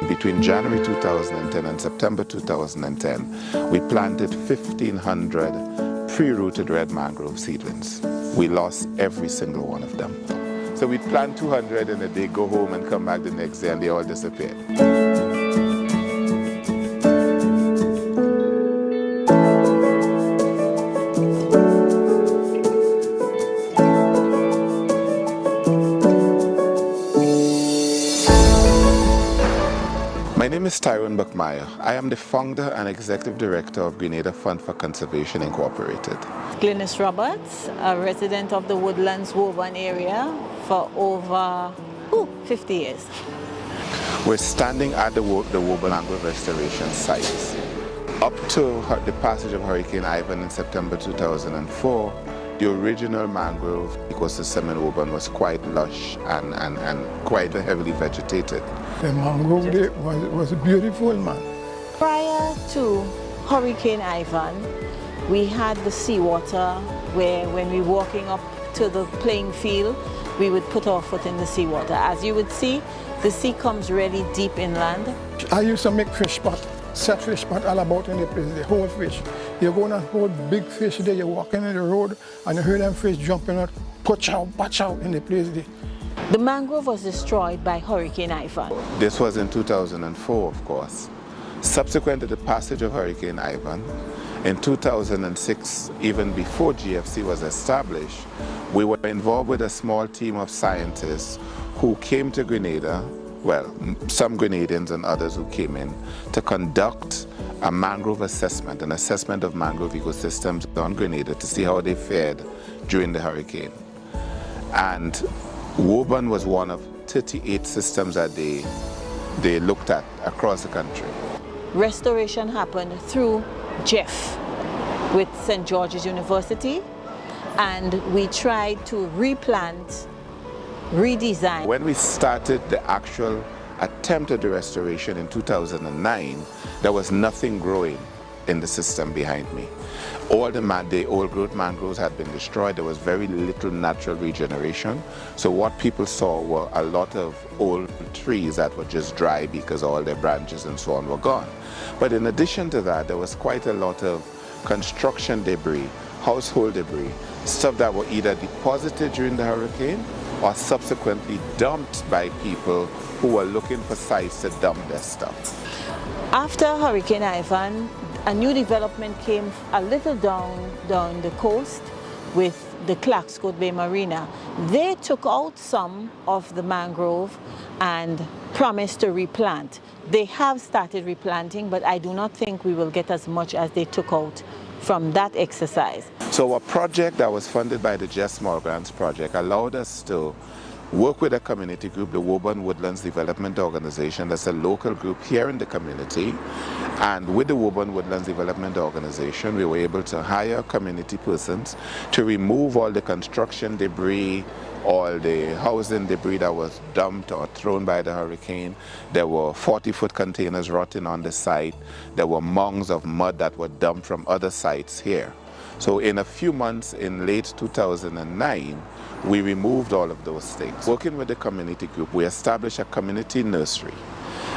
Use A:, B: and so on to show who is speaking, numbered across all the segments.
A: Between January 2010 and September 2010, we planted 1,500 pre-rooted red mangrove seedlings. We lost every single one of them. So we'd plant 200 in a day, go home and come back the next day, and they all disappeared. My name is Tyrone Buckmeyer. I am the founder and executive director of Grenada Fund for Conservation Incorporated.
B: Glynis Roberts, a resident of the Woodlands, Woburn area for over 50 years.
A: We're standing at the Woburn Mangrove Restoration site. Up to the passage of Hurricane Ivan in September 2004, the original mangrove ecosystem in Woburn was quite lush and quite heavily vegetated.
C: The mangrove there was beautiful, man.
B: Prior to Hurricane Ivan, we had the seawater where when we were walking up to the playing field, we would put our foot in the seawater. As you would see, the sea comes really deep inland.
C: I used to make fish pot, set fish pot all about in the place, the whole fish. You're going to hold big fish there, you're walking in the road and you hear them fish jumping out, patch out in the place there.
B: The mangrove was destroyed by Hurricane Ivan.
A: This was in 2004, of course. Subsequent to the passage of Hurricane Ivan, in 2006, even before GFC was established, we were involved with a small team of scientists who came to Grenada, well, some Grenadians and others who came in, to conduct a mangrove assessment, an assessment of mangrove ecosystems on Grenada to see how they fared during the hurricane. And Woburn was one of 38 systems that they looked at across the country.
B: Restoration happened through Jeff with St. George's University, and we tried to replant, redesign.
A: When we started the actual attempt at the restoration in 2009, there was nothing growing in the system behind me. All the old growth mangroves had been destroyed. There was very little natural regeneration. So what people saw were a lot of old trees that were just dry because all their branches and so on were gone. But in addition to that, there was quite a lot of construction debris, household debris, stuff that were either deposited during the hurricane or subsequently dumped by people who were looking for sites to dump their stuff.
B: After Hurricane Ivan, a new development came a little down the coast with the Clarkscourt Bay Marina. They took out some of the mangrove and promised to replant. They have started replanting, but I do not think we will get as much as they took out from that exercise.
A: So a project that was funded by the Just Small Grants Project allowed us to work with a community group, the Woburn Woodlands Development Organization. That's a local group here in the community. And with the Woburn Woodlands Development Organization, we were able to hire community persons to remove all the construction debris, all the housing debris that was dumped or thrown by the hurricane. There were 40-foot containers rotting on the site. There were mounds of mud that were dumped from other sites here. So in a few months, in late 2009, we removed all of those things. Working with the community group, we established a community nursery.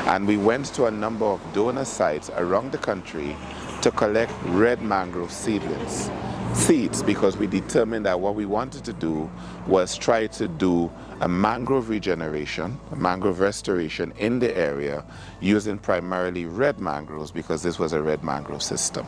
A: And we went to a number of donor sites around the country to collect red mangrove seedlings. Seeds, because we determined that what we wanted to do was try to do a mangrove regeneration, a mangrove restoration in the area using primarily red mangroves because this was a red mangrove system.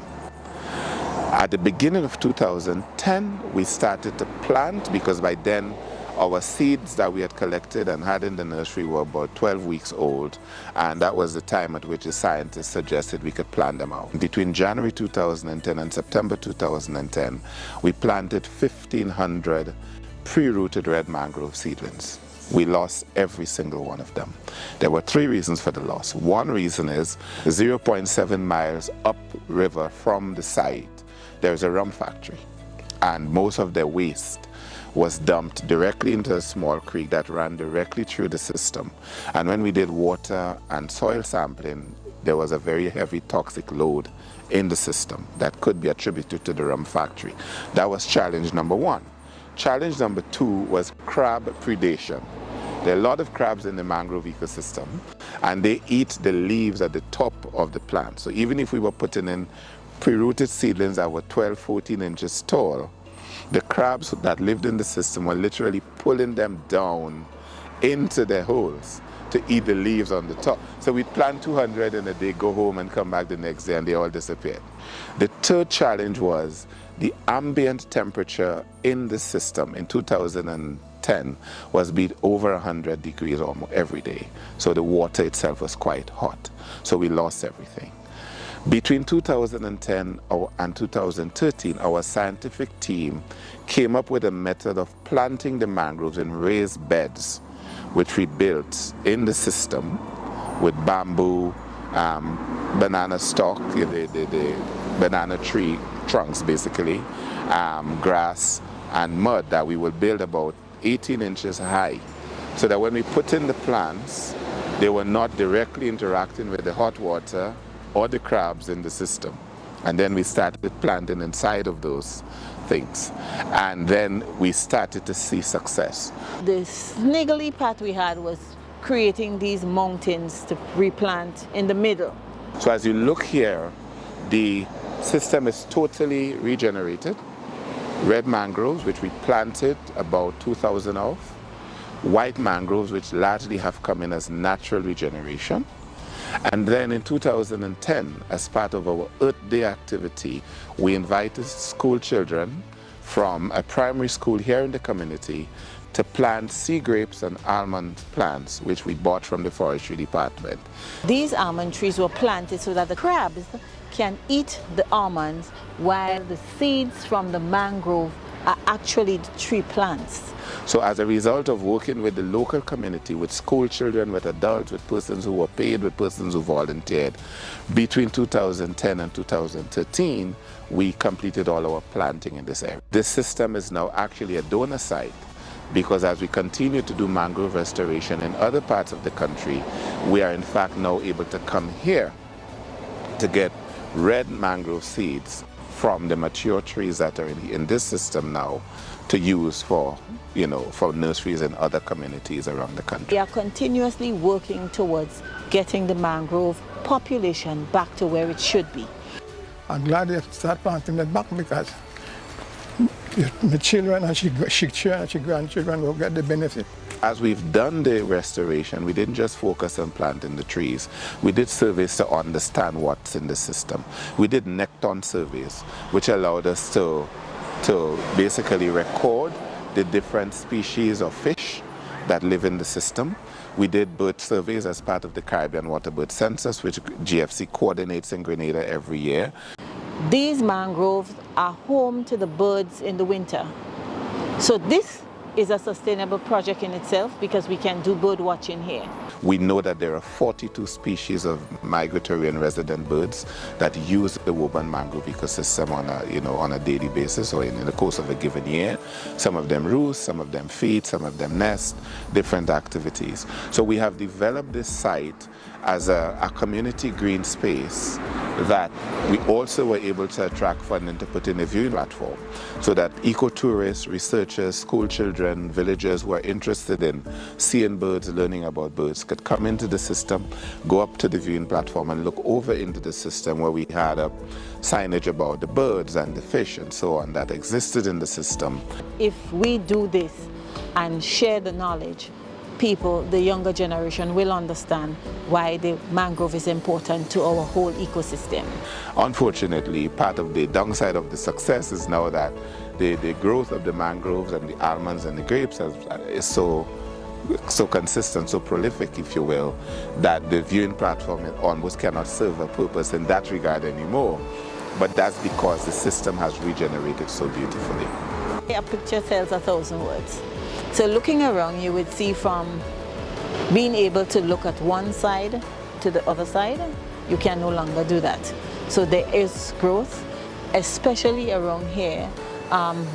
A: At the beginning of 2010, we started to plant because by then our seeds that we had collected and had in the nursery were about 12 weeks old, and that was the time at which the scientists suggested we could plant them out. Between January 2010 and September 2010, we planted 1,500 pre-rooted red mangrove seedlings. We lost every single one of them. There were three reasons for the loss. One reason is 0.7 miles upriver from the site, there's a rum factory, and most of their waste was dumped directly into a small creek that ran directly through the system. And when we did water and soil sampling, there was a very heavy toxic load in the system that could be attributed to the rum factory. That was challenge number one. Challenge number two was crab predation. There are a lot of crabs in the mangrove ecosystem, and they eat the leaves at the top of the plant. So even if we were putting in pre-rooted seedlings that were 12, 14 inches tall, the crabs that lived in the system were literally pulling them down into their holes to eat the leaves on the top. So we'd plant 200 in a day, go home and come back the next day, and they all disappeared. The third challenge was the ambient temperature in the system in 2010 was over 100 degrees almost every day. So the water itself was quite hot. So we lost everything. Between 2010 and 2013, our scientific team came up with a method of planting the mangroves in raised beds, which we built in the system with bamboo, banana stalk, the banana tree trunks basically, grass and mud that we will build about 18 inches high, so that when we put in the plants, they were not directly interacting with the hot water or the crabs in the system. And then we started planting inside of those things, and then we started to see success.
B: The sniggly part we had was creating these mountains to replant in the middle.
A: So as you look here, the system is totally regenerated. Red mangroves, which we planted about 2,000 of, white mangroves, which largely have come in as natural regeneration. And then in 2010, as part of our Earth Day activity, we invited school children from a primary school here in the community to plant sea grapes and almond plants, which we bought from the forestry department.
B: These almond trees were planted so that the crabs can eat the almonds, while the seeds from the mangrove are actually the tree plants.
A: So as a result of working with the local community, with school children, with adults, with persons who were paid, with persons who volunteered, between 2010 and 2013, we completed all our planting in this area. This system is now actually a donor site, because as we continue to do mangrove restoration in other parts of the country, we are in fact now able to come here to get red mangrove seeds from the mature trees that are in this system now to use for, for nurseries in other communities around the country.
B: We are continuously working towards getting the mangrove population back to where it should be.
C: I'm glad they start planting that back, because my children and she grandchildren will get the benefit.
A: As we've done the restoration, we didn't just focus on planting the trees. We did surveys to understand what's in the system. We did neckton surveys, which allowed us to basically record the different species of fish that live in the system. We did bird surveys as part of the Caribbean Water Bird Census, which GFC coordinates in Grenada every year.
B: These mangroves are home to the birds in the winter. So this is a sustainable project in itself, because we can do bird watching here.
A: We know that there are 42 species of migratory and resident birds that use the Woburn mangrove ecosystem on a daily basis or in the course of a given year. Some of them roost, some of them feed, some of them nest, different activities. So we have developed this site as a community green space that we also were able to attract funding to put in a viewing platform, so that ecotourists, researchers, school children, villagers who are interested in seeing birds, learning about birds, could come into the system, go up to the viewing platform and look over into the system, where we had a signage about the birds and the fish and so on that existed in the system.
B: If we do this and share the knowledge, people, the younger generation, will understand why the mangrove is important to our whole ecosystem.
A: Unfortunately, part of the downside of the success is now that the growth of the mangroves and the almonds and the grapes is so consistent, so prolific, if you will, that the viewing platform almost cannot serve a purpose in that regard anymore. But that's because the system has regenerated so beautifully.
B: A picture tells 1,000 words. So looking around, you would see from being able to look at one side to the other side, you can no longer do that. So there is growth, especially around here,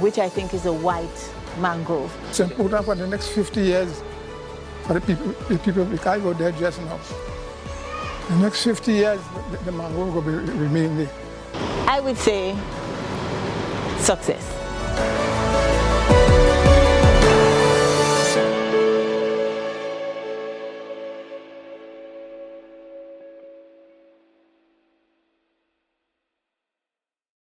B: which I think is a white mangrove.
C: It's important for the next 50 years for the people we can't go there just now. The next 50 years, the mangrove will remain there.
B: I would say success.